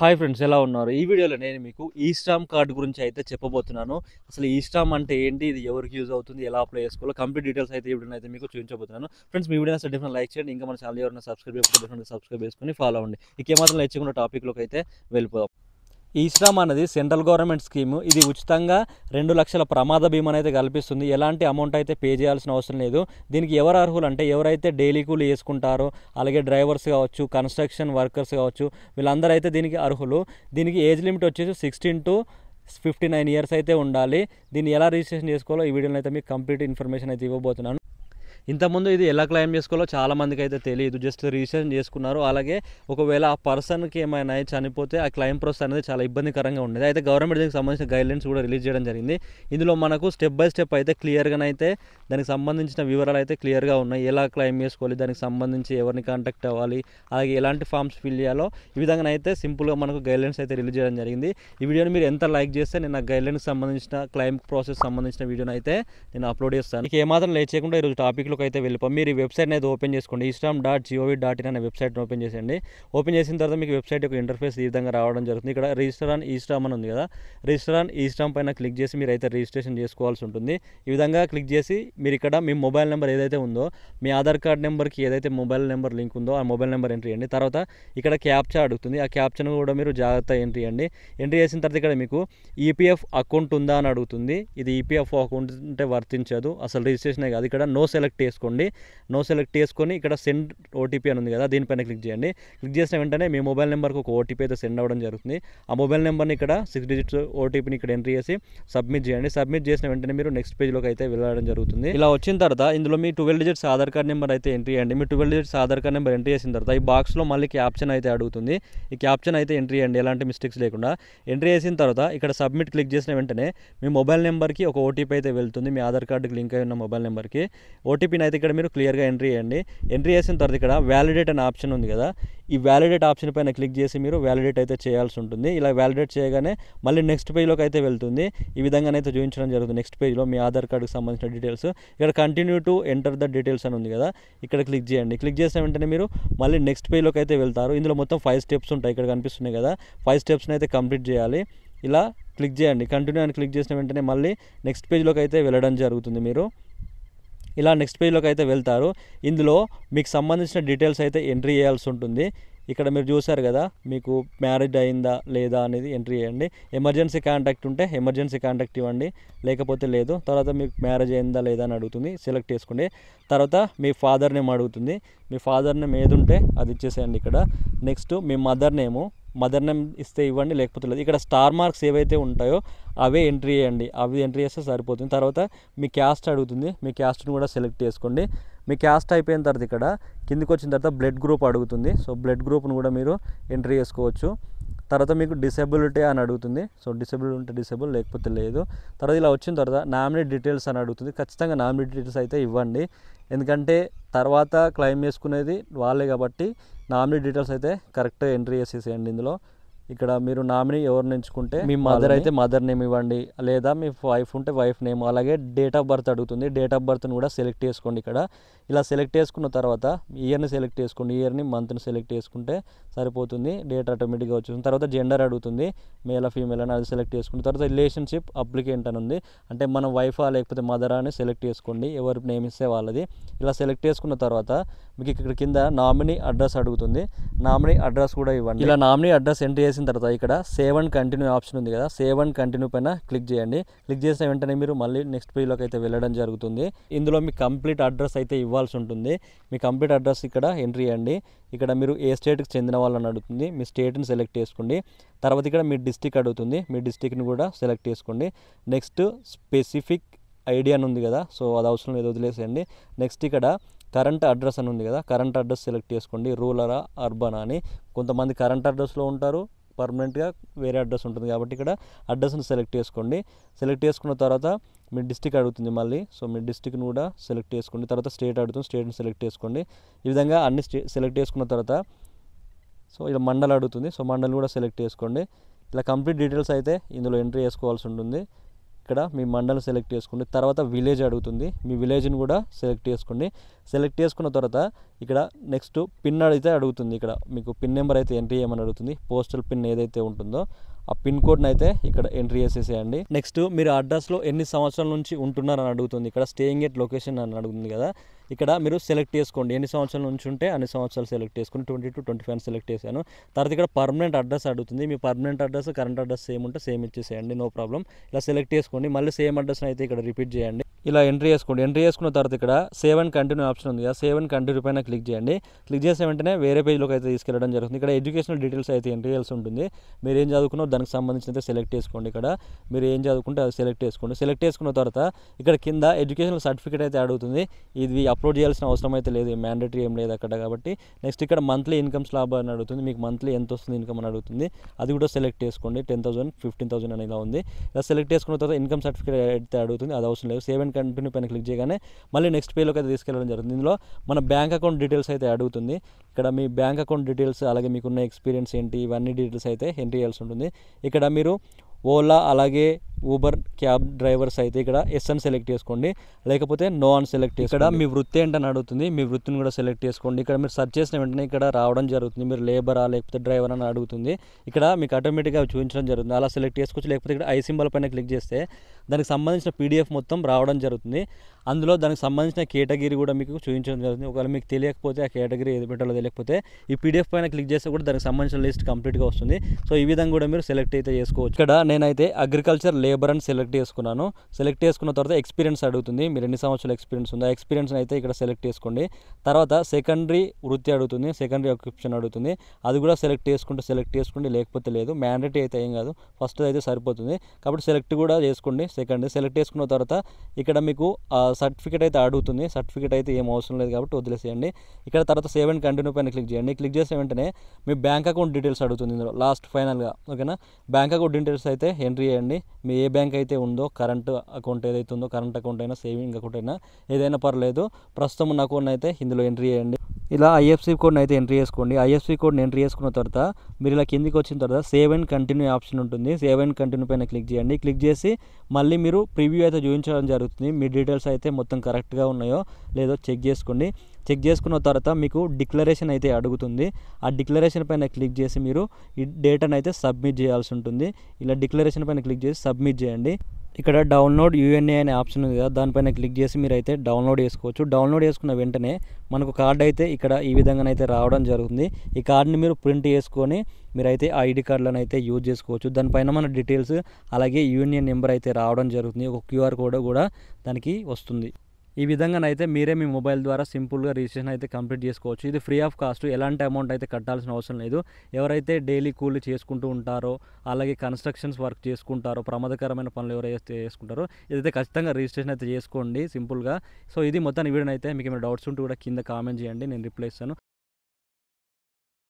Hi friends, ఎలా ఉన్నారు? ఈ వీడియోలో నేను మీకు ఈస్టామ్ కార్డ్ గురించి అయితే చెప్పబోతున్నాను. అసలు ఈస్టామ్ అంటే ఏంటి, ఇది ఎవరికి యూజ్ అవుతుంది, ఎలా అప్లై చేసుకోవాలో కంప్లీట్ డీటెయిల్స్ అయితే ఈ వీడియోలో అయితే మీకు చూపించబోతున్నాను. ఫ్రెండ్స్, మీ వీడియో నచ్చితే డెఫినెట్గా లైక్ చేయండి. ఇంకా మన ఛానల్ ఎవరైనా సబ్స్క్రైబ్ చేయకపోతే డెఫినెట్గా సబ్స్క్రైబ్ చేసుకొని ఫాలో అవ్వండి. ఇక ఏమాత్రం లైక్ చేయకుండా టాపిక్లోకి అయితే వెళ్ళిపోదాం. ఈస్టామ్ అనేది సెంట్రల్ గవర్నమెంట్ స్కీము. ఇది ఉచితంగా 2 లక్షల ప్రమాద బీమాను అయితే కల్పిస్తుంది. ఎలాంటి అమౌంట్ అయితే పే చేయాల్సిన అవసరం లేదు. దీనికి ఎవరు అర్హులు అంటే ఎవరైతే డైలీ కూలీ వేసుకుంటారో, అలాగే డ్రైవర్స్ కావచ్చు, కన్స్ట్రక్షన్ వర్కర్స్ కావచ్చు, వీళ్ళందరూ అయితే దీనికి అర్హులు. దీనికి ఏజ్ లిమిట్ వచ్చేసి 16 to 59 ఇయర్స్ అయితే ఉండాలి. దీన్ని ఎలా రిజిస్ట్రేషన్ చేసుకోవాలో ఈ వీడియోలో అయితే మీకు కంప్లీట్ ఇన్ఫర్మేషన్ అయితే ఇవ్వబోతున్నాను. ఇంతకుముందు ఇది ఎలా క్లెయిమ్ చేసుకోవాలో చాలామందికి అయితే తెలియదు. జస్ట్ రిజిస్ట్రేషన్ చేసుకున్నారు. అలాగే ఒకవేళ ఆ పర్సన్కి ఏమైనా చనిపోతే ఆ క్లెయిమ్ ప్రాసెస్ అనేది చాలా ఇబ్బందికరంగా ఉండేది. అయితే గవర్నమెంట్ దీనికి సంబంధించిన గైడ్లైన్స్ కూడా రిలీజ్ చేయడం జరిగింది. ఇందులో మనకు స్టెప్ బై స్టెప్ అయితే క్లియర్గానైతే దానికి సంబంధించిన వివరాలు అయితే క్లియర్గా ఉన్నాయి. ఎలా క్లెయిమ్ చేసుకోవాలి, దానికి సంబంధించి ఎవరిని కాంటాక్ట్ అవ్వాలి, అలాగే ఎలాంటి ఫామ్స్ ఫిల్ చేయాలో ఈ విధంగా అయితే సింపుల్గా మనకు గైడ్లైన్స్ అయితే రిలీజ్ చేయడం జరిగింది. ఈ వీడియోని మీరు ఎంత లైక్ చేస్తే నేను ఆ గైడ్లైన్కి సంబంధించిన క్లెయిమ్ ప్రాసెస్ సంబంధించిన వీడియోని అయితే నేను అప్లోడ్ చేస్తాను. మీకు ఏమాత్రం లేట్ చేయకుండా ఈరోజు టాపిక్లోకి అయితే వెళ్ళిపోయి మీరు ఈ వెబ్సైట్ని అయితే ఓపెన్ చేసుకోండి. eastram.gov.in అనే వెబ్సైట్ని ఓపెన్ చేసేయండి. ఓపెన్ చేసిన తర్వాత మీకు వెబ్సైట్ యొక్క ఇంటర్ఫేస్ ఈ విధంగా రావడం జరుగుతుంది. ఇక్కడ రిజిస్టర్ ఆన్ ఈస్టామ్ అని ఉంది కదా, రిజిస్టర్ ఆన్ ఈస్టామ్ పైన క్లిక్ చేసి మీరు అయితే రిజిస్ట్రేషన్ చేసుకోవాల్సి ఉంటుంది. ఈ విధంగా క్లిక్ చేసి మీరు ఇక్కడ మీ మొబైల్ నెంబర్ ఏదైతే ఉందో, మీ ఆధార్ కార్డ్ నెంబర్కి ఏదైతే మొబైల్ నెంబర్ లింక్ ఉందో ఆ మొబైల్ నెంబర్ ఎంట్రీ చేయండి. తర్వాత ఇక్కడ క్యాప్చా అడుగుతుంది. ఆ క్యాప్చాను కూడా మీరు జాగ్రత్తగా ఎంట్రీ చేయండి. ఎంట్రీ చేసిన తర్వాత ఇక్కడ మీకు ఈపీఎఫ్ అకౌంట్ ఉందా అని అడుగుతుంది. ఇది ఈపీఎఫ్ అకౌంట్ ఉంటే వర్తించదు, అసలు రిజిస్ట్రేషనే కాదు. ఇక్కడ నో సెలెక్ట్ చేసుకోండి. నో సెలెక్ట్ చేసుకొని ఇక్కడ సెండ్ ఓటీపీ అని ఉంది కదా, దీనిపైన క్లిక్ చేయండి. క్లిక్ చేసిన వెంటనే మీ మొబైల్ నెంబర్కి ఒక ఓటీపీ అయితే సెండ్ అవ్వడం జరుగుతుంది. ఆ మొబైల్ నెంబర్ని ఇక్కడ 6 digits ఓటీపీని ఇక్కడ ఎంట్రీ చేసి సబ్మిట్ చేయండి. సబ్మిట్ చేసిన వెంటనే మీరు నెక్స్ట్ పేజ్లోకి అయితే వెళ్ళడం జరుగుతుంది. ఇలా వచ్చిన తర్వాత ఇందులో మీ 12 digits ఆధార్ కార్డ్ నెంబర్ అయితే ఎంట్రీ చేయండి. మీ 12 digits Aadhaar card number entry చేసిన తర్వాత ఈ బాక్స్లో మళ్ళీ క్యాప్షన్ అయితే అడుగుతుంది. ఈ క్యాప్షన్ అయితే ఎంట్రీ చేయండి, ఎలాంటి మిస్టేక్స్ లేకుండా. ఎంట్రీ చేసిన తర్వాత ఇక్కడ సబ్మిట్ క్లిక్ చేసిన వెంటనే మీ మొబైల్ నెంబర్కి ఒక ఓటీపీ అయితే వెళ్తుంది. మీ ఆధార్ కార్డుకి లింక్ అయి ఉన్న మొబైల్ నెంబర్కి ఓటీపీని అయితే ఇక్కడ మీరు క్లియర్గా ఎంట్రీ చేయండి. ఎంట్రీ చేసిన తర్వాత ఇక్కడ వ్యాలిడేట్ అనే ఆప్షన్ ఉంది కదా, ఈ వ్యాలిడేట్ ఆప్షన్ పైన క్లిక్ చేసి మీరు వ్యాలిడేట్ అయితే చేయాల్సి ఉంటుంది. ఇలా వ్యాలిడేట్ చేయగానే మళ్ళీ నెక్స్ట్ పేజ్లోకి అయితే వెళ్తుంది. ఈ విధంగానైతే చూపించడం జరుగుతుంది. నెక్స్ట్ పేజ్లో మీ ఆధార్ కార్డుకి సంబంధించిన డీటెయిల్స్ ఇక్కడ continue to enter the details అని ఉంది కదా, ఇక్కడ క్లిక్ చేయండి. క్లిక్ చేసిన వెంటనే మీరు మళ్ళీ నెక్స్ట్ పేజ్లోకి అయితే వెళ్తారు. ఇందులో మొత్తం 5 steps ఉంటాయి, ఇక్కడ కనిపిస్తున్నాయి కదా. 5 stepsని అయితే కంప్లీట్ చేయాలి. ఇలా క్లిక్ చేయండి. కంటిన్యూ అని క్లిక్ చేసిన వెంటనే మళ్ళీ నెక్స్ట్ పేజ్లోకి అయితే వెళ్ళడం జరుగుతుంది. మీరు ఇలా నెక్స్ట్ పేజ్లోకి అయితే వెళ్తారు. ఇందులో మీకు సంబంధించిన డీటెయిల్స్ అయితే ఎంట్రీ చేయాల్సి ఉంటుంది. ఇక్కడ మీరు చూసారు కదా, మీకు మ్యారేజ్ అయిందా లేదా అనేది ఎంట్రీ చేయండి. ఎమర్జెన్సీ కాంటాక్ట్ ఉంటే ఎమర్జెన్సీ కాంటాక్ట్ ఇవ్వండి, లేకపోతే లేదు. తర్వాత మీకు మ్యారేజ్ అయిందా లేదా అని అడుగుతుంది, సెలెక్ట్ చేసుకోండి. తర్వాత మీ ఫాదర్ నేమ్ అడుగుతుంది. మీ ఫాదర్ నేమ్ ఏది ఉంటే అది ఇచ్చేసేయండి. ఇక్కడ నెక్స్ట్ మీ మదర్ నేమ్ ఇస్తే ఇవ్వండి, లేకపోతే లేదు. ఇక్కడ స్టార్ మార్క్స్ ఏవైతే ఉంటాయో అవే ఎంట్రీ చేయండి, అవి ఎంట్రీ చేస్తే సరిపోతుంది. తర్వాత మీ క్యాస్ట్ అడుగుతుంది, మీ క్యాస్ట్ని కూడా సెలెక్ట్ చేసుకోండి. మీ క్యాస్ట్ అయిపోయిన తర్వాత ఇక్కడ కిందికి వచ్చిన తర్వాత బ్లడ్ గ్రూప్ అడుగుతుంది. సో బ్లడ్ గ్రూప్ను కూడా మీరు ఎంట్రీ చేసుకోవచ్చు. తర్వాత మీకు డిసేబిలిటీ అని అడుగుతుంది. సో డిసేబుల్ ఉంటే డిసేబుల్, లేకపోతే లేదు. తర్వాత ఇలా వచ్చిన తర్వాత నామినీ డీటెయిల్స్ అని అడుగుతుంది. ఖచ్చితంగా నామినీ డీటెయిల్స్ అయితే ఇవ్వండి, ఎందుకంటే తర్వాత క్లెయిమ్ చేసుకునేది వాళ్ళే కాబట్టి నామినీ డీటెయిల్స్ అయితే కరెక్ట్గా ఎంట్రీ చేసేసేయండి. ఇందులో ఇక్కడ మీరు నామినీ ఎవరిని ఎంచుకుంటే మీ మదర్ అయితే మదర్ నేమ్ ఇవ్వండి, లేదా మీ వైఫ్ ఉంటే వైఫ్ నేమ్. అలాగే డేట్ ఆఫ్ బర్త్ అడుగుతుంది. డేట్ ఆఫ్ బర్త్ని కూడా సెలెక్ట్ చేసుకోండి. ఇక్కడ ఇలా సెలెక్ట్ చేసుకున్న తర్వాత ఇయర్ని సెలెక్ట్ చేసుకోండి. ఇయర్ని మంత్ని సెలెక్ట్ చేసుకుంటే సరిపోతుంది, డేట్ ఆటోమేటిక్గా వచ్చేస్తుంది. తర్వాత జెండర్ అడుగుతుంది, మేల్ ఫీమేల్ అని అది సెలెక్ట్ చేసుకున్న తర్వాత రిలేషన్షిప్ అప్లికెంట్ అని ఉంది, అంటే మన వైఫా లేకపోతే మదరా అని సెలెక్ట్ చేసుకోండి, ఎవరు నేమ్ ఇస్తే వాళ్ళది. ఇలా సెలెక్ట్ చేసుకున్న తర్వాత మీకు ఇక్కడ కింద నామినీ అడ్రస్ అడుగుతుంది. నామినీ అడ్రస్ కూడా ఇవ్వండి. ఇలా నామినీ అడ్రస్ ఎంట్రీ చేసిన తర్వాత ఇక్కడ సేవ్ అండ్ కంటిన్యూ ఆప్షన్ ఉంది కదా, సేవ్ అండ్ కంటిన్యూ పైన క్లిక్ చేయండి. క్లిక్ చేసిన వెంటనే మీరు మళ్ళీ నెక్స్ట్ పేజ్లోకి అయితే వెళ్ళడం జరుగుతుంది. ఇందులో మీ కంప్లీట్ అడ్రస్ అయితే ఇవ్వాల్సి ఉంటుంది. మీ కంప్లీట్ అడ్రస్ ఇక్కడ ఎంట్రీ చేయండి. ఇక్కడ మీరు ఏ స్టేట్కి చెందిన వాళ్ళని అడుగుతుంది, మీ స్టేట్ని సెలెక్ట్ చేసుకోండి. తర్వాత ఇక్కడ మీ డిస్టిక్ అడుగుతుంది, మీ డిస్టిక్ని కూడా సెలెక్ట్ చేసుకోండి. నెక్స్ట్ స్పెసిఫిక్ ఐడియా అని ఉంది కదా, సో అది అవసరం లేదు, వదిలేసేయండి. నెక్స్ట్ ఇక్కడ కరెంట్ అడ్రస్ అని ఉంది కదా, కరెంట్ అడ్రస్ సెలెక్ట్ చేసుకోండి. రూరల్ అర్బన్ అని, కొంతమంది కరెంట్ అడ్రస్లో ఉంటారు, పర్మనెంట్గా వేరే అడ్రస్ ఉంటుంది కాబట్టి ఇక్కడ అడ్రస్ని సెలెక్ట్ చేసుకోండి. సెలెక్ట్ చేసుకున్న తర్వాత మీ డిస్టిక్ అడుగుతుంది మళ్ళీ, సో మీ డిస్టిక్ని కూడా సెలెక్ట్ చేసుకోండి. తర్వాత స్టేట్ అడుగుతుంది, స్టేట్ని సెలెక్ట్ చేసుకోండి. ఈ విధంగా అన్ని సెలెక్ట్ చేసుకున్న తర్వాత సో ఇలా మండల్ అడుగుతుంది, సో మండల్ కూడా సెలెక్ట్ చేసుకోండి. ఇలా కంప్లీట్ డీటెయిల్స్ అయితే ఇందులో ఎంట్రీ చేసుకోవాల్సి ఉంటుంది. ఇక్కడ మీ మండలం సెలెక్ట్ చేసుకోండి. తర్వాత విలేజ్ అడుగుతుంది, మీ విలేజ్ని కూడా సెలెక్ట్ చేసుకోండి. సెలెక్ట్ చేసుకున్న తర్వాత ఇక్కడ నెక్స్ట్ పిన్ అయితే అడుగుతుంది. ఇక్కడ మీకు పిన్ నెంబర్ అయితే ఎంట్రీ చేయమని అడుగుతుంది. పోస్టల్ పిన్ ఏదైతే ఉంటుందో ఆ పిన్ కోడ్ని అయితే ఇక్కడ ఎంట్రీ చేసేసేయండి. నెక్స్ట్ మీరు అడ్రస్లో ఎన్ని సంవత్సరాల నుంచి ఉంటున్నారని అడుగుతుంది. ఇక్కడ స్టేయింగ్ ఎట్ లొకేషన్ అని అడుగుతుంది కదా, ఇక్కడ మీరు సెలెక్ట్ చేసుకోండి. ఎన్ని సంవత్సరాల నుంచి ఉంటే అన్ని సంవత్సరాలు సెలెక్ట్ చేసుకుని 20 to 25 సెలెక్ట్ చేశాను. తర్వాత ఇక్కడ పర్మనెంట్ అడ్రస్ అడుగుతుంది. మీ permanent address current address same ఉంటే సేమ్ ఇచ్చేసేయండి, నో ప్రాబ్లం. ఇలా సెలెక్ట్ చేసుకోండి. మళ్ళీ సేమ్ అడ్రస్ని అయితే ఇక్కడ రిపీట్ చేయండి. ఇలా ఎంట్రీ చేసుకోండి. ఎంట్రీ చేసుకున్న తర్వాత ఇక్కడ సేవ్ అండ్ కంటిన్యూ ఆప్షన్ ఉంది కదా, సేవ్ అండ్ కంటిన్యూ పైన క్లిక్ చేయండి. క్లిక్ చేసిన వెంటనే వేరే పేజ్లోకి అయితే తీసుకెళ్ళడం జరుగుతుంది. ఇక్కడ ఎడ్యుకేషనల్ డీటెయిల్స్ అయితే ఎంట్రీ చేయాల్సి ఉంటుంది. మీరు ఏం చదువుకున్నారో దానికి సంబంధించి అయితే సెలెక్ట్ చేసుకోండి. ఇక్కడ మీరు ఏం చదువుకుంటే అది సెలెక్ట్ చేసుకోండి. సెలెక్ట్ చేసుకున్న తర్వాత ఇక్కడ కింద ఎడ్యుకేషనల్ సర్టిఫికేట్ అయితే అడుగుతుంది. ఇది అప్లోడ్ చేయాల్సిన అవసరం అయితే లేదు, మ్యాండేటరీ ఏం లేదు అక్కడ కాబట్టి. నెక్స్ట్ ఇక్కడ మంత్లీ ఇన్కమ్ స్లాబ్ అని అడుగుతుంది. మీకు మంత్లీ ఎంత వస్తుంది ఇన్కమ్ అని అడుగుతుంది. అది కూడా సెలెక్ట్ చేసుకోండి. 10,000, 15,000 అని ఇలా ఉంది. ఇలా సెలెక్ట్ చేసుకున్న తర్వాత ఇన్కమ్ సర్టిఫికేట్ అయితే అడుగుతుంది, అది అవసరం లేదు. సేవ్ అండ్ కంటిన్యూ పైన క్లిక్ చేయగానే మళ్ళీ నెక్స్ట్ పేజ్లోకి అయితే తీసుకెళ్ళడం జరుగుతుంది. ఇందులో మన బ్యాంక్ అకౌంట్ డీటెయిల్స్ అయితే అడుగుతుంది. ఇక్కడ మీ బ్యాంక్ అకౌంట్ డీటెయిల్స్ అలాగే మీకున్న ఎక్స్పీరియన్స్ ఏంటి ఇవన్నీ డీటెయిల్స్ అయితే ఎంట్రీ చేయాల్సి ఉంటుంది. ఇక్కడ మీరు ఓలా అలాగే ఊబర్ క్యాబ్ డ్రైవర్స్ అయితే ఇక్కడ ఎస్ అని సెలెక్ట్ చేసుకోండి, లేకపోతే నో అని సెలెక్ట్ చేసుకోండి. ఇక్కడ మీ వృత్తి ఏంటని అడుగుతుంది, మీ వృత్తిని కూడా సెలెక్ట్ చేసుకోండి. ఇక్కడ మీరు సెర్చ్ చేసిన వెంటనే ఇక్కడ రావడం జరుగుతుంది. మీరు లేబరా లేకపోతే డ్రైవర్ అని అడుగుతుంది. ఇక్కడ మీకు ఆటోమేటిక్గా చూపించడం జరుగుతుంది. అలా సెలెక్ట్ చేసుకోవచ్చు, లేకపోతే ఇక్కడ ఐ సింబల్ పైన క్లిక్ చేస్తే దానికి సంబంధించిన పీడిఎఫ్ మొత్తం రావడం జరుగుతుంది. అందులో దానికి సంబంధించిన కేటగిరీ కూడా మీకు చూపించడం జరుగుతుంది. ఒకవేళ మీకు తెలియకపోతే ఆ కేటగిరీ ఏది పెట్టాలో తెలియకపోతే ఈ పీడిఎఫ్ పైన క్లిక్ చేస్తే కూడా దానికి సంబంధించిన లిస్ట్ కంప్లీట్గా వస్తుంది. సో ఈ విధంగా కూడా మీరు సెలెక్ట్ అయితే చేసుకోవచ్చు. ఇక్కడ నేనైతే అగ్రికల్చర్ లేబర్ అని సెలెక్ట్ చేసుకున్నాను. సెలెక్ట్ చేసుకున్న తర్వాత ఎక్స్పీరియన్స్ అడుగుతుంది. మీరు ఎన్ని సంవత్సరాల ఎక్స్పీరియన్స్ ఉందో ఆ ఎక్స్పీరియన్స్ అయితే ఇక్కడ సెలెక్ట్ చేసుకోండి. తర్వాత సెకండరీ వృత్తి అడుగుతుంది, సెకండరీ ఆక్యుపేషన్ అడుగుతుంది. అది కూడా సెలెక్ట్ చేసుకోండి, లేకపోతే లేదు. మ్యాండేటరీ అయితే ఏం కాదు, ఫస్ట్ అయితే సరిపోతుంది కాబట్టి సెలెక్ట్ కూడా చేసుకోండి. సెలెక్ట్ చేసుకున్న తర్వాత ఇక్కడ మీకు సర్టిఫికేట్ అయితే అడుగుతుంది. సర్టిఫికేట్ అయితే ఏం అవసరం లేదు కాబట్టి వదిలేసేయండి. ఇక్కడ తర్వాత సేవ్ అండ్ కంటిన్యూ పైన క్లిక్ చేయండి. క్లిక్ చేసిన వెంటనే మీ బ్యాంక్ అకౌంట్ డీటెయిల్స్ అడుగుతుంది. ఇందులో లాస్ట్ ఫైనల్గా ఓకేనా, బ్యాంక్ అకౌంట్ డీటెయిల్స్ అయితే ఎంట్రీ చేయండి. మీ ఏ బ్యాంక్ అయితే ఉందో కరెంట్ అకౌంట్ ఏదైతే ఉందో, కరెంట్ అకౌంట్ అయినా సేవింగ్ అకౌంట్ అయినా ఏదైనా పర్లేదు, ప్రస్తుతం ఉన్న అకౌంట్ అయితే ఇందులో ఎంట్రీ చేయండి. ఇలా ఐఎఫ్సి కోడ్ని అయితే ఎంట్రీ చేసుకోండి. ఐఎఫ్సి కోడ్ని ఎంట్రీ చేసుకున్న తర్వాత మీరు ఇలా కిందికి వచ్చిన తర్వాత సేవ్ అండ్ కంటిన్యూ ఆప్షన్ ఉంటుంది. సేవ్ అండ్ కంటిన్యూ పైన క్లిక్ చేయండి. క్లిక్ చేసి మళ్ళీ మీరు ప్రివ్యూ అయితే చూపించడం జరుగుతుంది. మీ డీటెయిల్స్ అయితే మొత్తం కరెక్ట్గా ఉన్నాయో లేదో చెక్ చేసుకోండి. చెక్ చేసుకున్న తర్వాత మీకు డిక్లరేషన్ అయితే అడుగుతుంది. ఆ డిక్లరేషన్ పైన క్లిక్ చేసి మీరు ఈ డేటాను అయితే సబ్మిట్ చేయాల్సి ఉంటుంది. ఇలా డిక్లరేషన్ పైన క్లిక్ చేసి సబ్మిట్ చేయండి. ఇక్కడ డౌన్లోడ్ యూఎన్ఏ అనే ఆప్షన్ ఉంది కదా, దానిపైన క్లిక్ చేసి మీరు అయితే డౌన్లోడ్ చేసుకోవచ్చు. డౌన్లోడ్ చేసుకున్న వెంటనే మనకు కార్డు అయితే ఇక్కడ ఈ విధంగానైతే రావడం జరుగుతుంది. ఈ కార్డుని మీరు ప్రింట్ చేసుకొని మీరైతే ఐడి కార్డులను అయితే యూజ్ చేసుకోవచ్చు. దానిపైన మన డీటెయిల్స్ అలాగే యూఎన్ఏ నెంబర్ అయితే రావడం జరుగుతుంది. ఒక క్యూఆర్ కోడ్ కూడా దానికి వస్తుంది. ఈ విధంగానైతే మీరే మీ మొబైల్ ద్వారా సింపుల్గా రిజిస్ట్రేషన్ అయితే కంప్లీట్ చేసుకోవచ్చు. ఇది ఫ్రీ ఆఫ్ కాస్ట్, ఎలాంటి అమౌంట్ అయితే కట్టాల్సిన అవసరం లేదు. ఎవరైతే డైలీ కూలీ చేసుకుంటూ ఉంటారో అలాగే కన్స్ట్రక్షన్స్ వర్క్ చేసుకుంటారో, ప్రమాదకరమైన పనులు ఎవరైతే చేసుకుంటారో ఇదైతే ఖచ్చితంగా రిజిస్ట్రేషన్ అయితే చేసుకోండి సింపుల్గా. సో ఇది మొత్తాన్ని వీడియో అయితే మీకు ఏమైనా డౌట్స్ ఉంటే కూడా కింద కామెంట్ చేయండి, నేను రిప్లై ఇస్తాను.